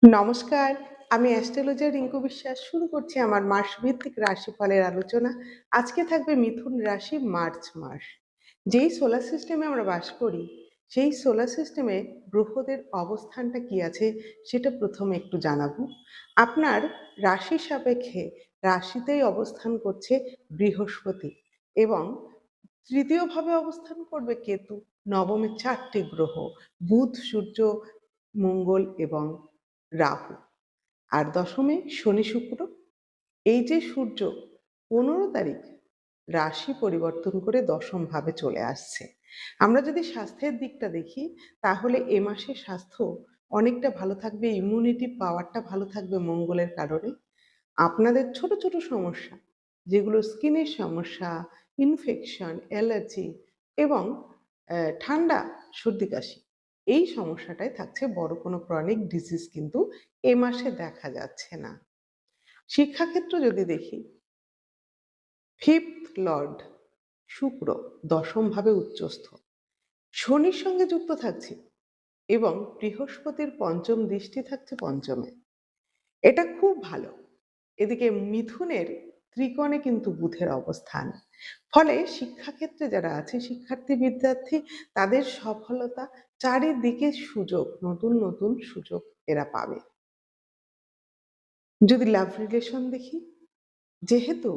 নমস্কার, আমি অ্যাস্ট্রোলজার রিঙ্কু বিশ্বাস শুরু করছি আমার মাসভিত্তিক রাশিফলের আলোচনা। আজকে থাকবে মিথুন রাশি মার্চ মাস। যেই সোলার সিস্টেমে আমরা বাস করি, সেই সোলার সিস্টেমে গ্রহদের অবস্থানটা কি আছে সেটা প্রথমে একটু জানাবো। আপনার রাশি সাপেক্ষে রাশিতেই অবস্থান করছে বৃহস্পতি এবং তৃতীয়ভাবে অবস্থান করবে কেতু। নবমে 4টি গ্রহ বুধ, সূর্য, মঙ্গল এবং রাহু। আর দশমে শনি শুক্র। এই যে সূর্য 15 তারিখ রাশি পরিবর্তন করে দশম ভাবে চলে আসছে। আমরা যদি স্বাস্থ্যের দিকটা দেখি তাহলে এ মাসে স্বাস্থ্য অনেকটা ভালো থাকবে, ইমিউনিটি পাওয়ারটা ভালো থাকবে মঙ্গলের কারণে। আপনাদের ছোট ছোট সমস্যা, যেগুলো স্কিনের সমস্যা, ইনফেকশন, অ্যালার্জি এবং ঠান্ডা, সর্দি কাশি, এই সমস্যাটাই থাকছে। বড় কোনো ক্রনিক ডিজিজ কিন্তু এ মাসে দেখা যাচ্ছে না। শিক্ষাক্ষেত্র যদি দেখি, ফিফথ লর্ড শুক্র দশম ভাবে উচ্চস্থ, শনির সঙ্গে যুক্ত থাকছে এবং বৃহস্পতির পঞ্চম দৃষ্টি থাকছে পঞ্চমে। এটা খুব ভালো। এদিকে মিথুনের ত্রিকোণে কিন্তু বুধের অবস্থান। ফলে শিক্ষাক্ষেত্রে যারা আছে শিক্ষার্থী বিদ্যার্থী, তাদের সফলতা, চারিদিকে সুযোগ, নতুন নতুন সুযোগ এরা পাবে। যদি লাভ রিলেশন দেখি, যেহেতু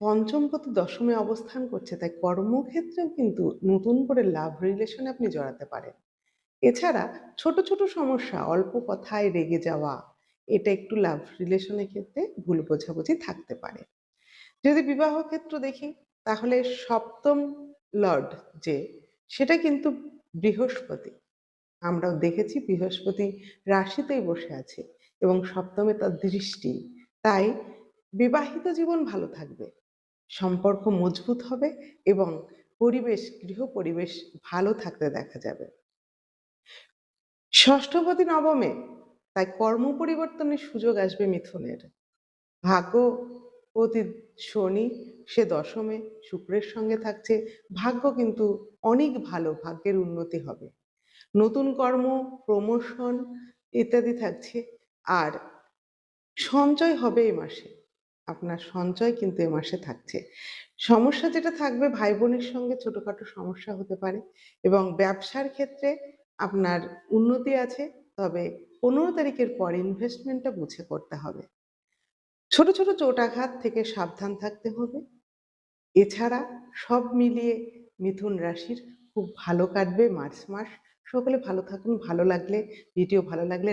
পঞ্চমপতি দশমে অবস্থান করছে, তাই কর্মক্ষেত্রেও কিন্তু নতুন করে লাভ রিলেশনে আপনি জড়াতে পারেন। এছাড়া ছোট ছোট সমস্যা, অল্প কথায় রেগে যাওয়া, এটা একটু লাভ রিলেশনের ক্ষেত্রে ভুল বোঝাবুঝি থাকতে পারে। যদি বিবাহ ক্ষেত্র দেখি তাহলে সপ্তম লর্ড যে, সেটা কিন্তু বৃহস্পতি। আমরাও দেখেছি বৃহস্পতি রাশিতেই বসে আছে এবং সপ্তমে তার দৃষ্টি। তাই বিবাহিত জীবন ভালো থাকবে, সম্পর্ক মজবুত হবে এবং পরিবেশ, গৃহ পরিবেশ ভালো থাকতে দেখা যাবে। ষষ্ঠপতি নবমে, তাই কর্ম পরিবর্তনের সুযোগ আসবে মিথুনের। ভাগ্যপতি শনি, সে দশমে শুক্রের সঙ্গে থাকছে। ভাগ্য কিন্তু অনেক ভালো, ভাগ্যের উন্নতি হবে, নতুন কর্ম, প্রমোশন ইত্যাদি থাকছে। আর সঞ্চয় হবে এ মাসে, আপনার সঞ্চয় কিন্তু এ মাসে থাকছে। সমস্যা যেটা থাকবে, ভাই বোনের সঙ্গে ছোটখাটো সমস্যা হতে পারে এবং ব্যবসার ক্ষেত্রে আপনার উন্নতি আছে, তবে 15 তারিখের পর ইনভেস্টমেন্টটা বুঝে করতে হবে। ছোট ছোট চোট আঘাত থেকে সাবধান থাকতে হবে। এছাড়া সব মিলিয়ে মিথুন রাশির খুব ভালো কাটবে মার্চ মাস। সকলে ভালো থাকুন। ভালো লাগলে, ভিডিও ভালো লাগলে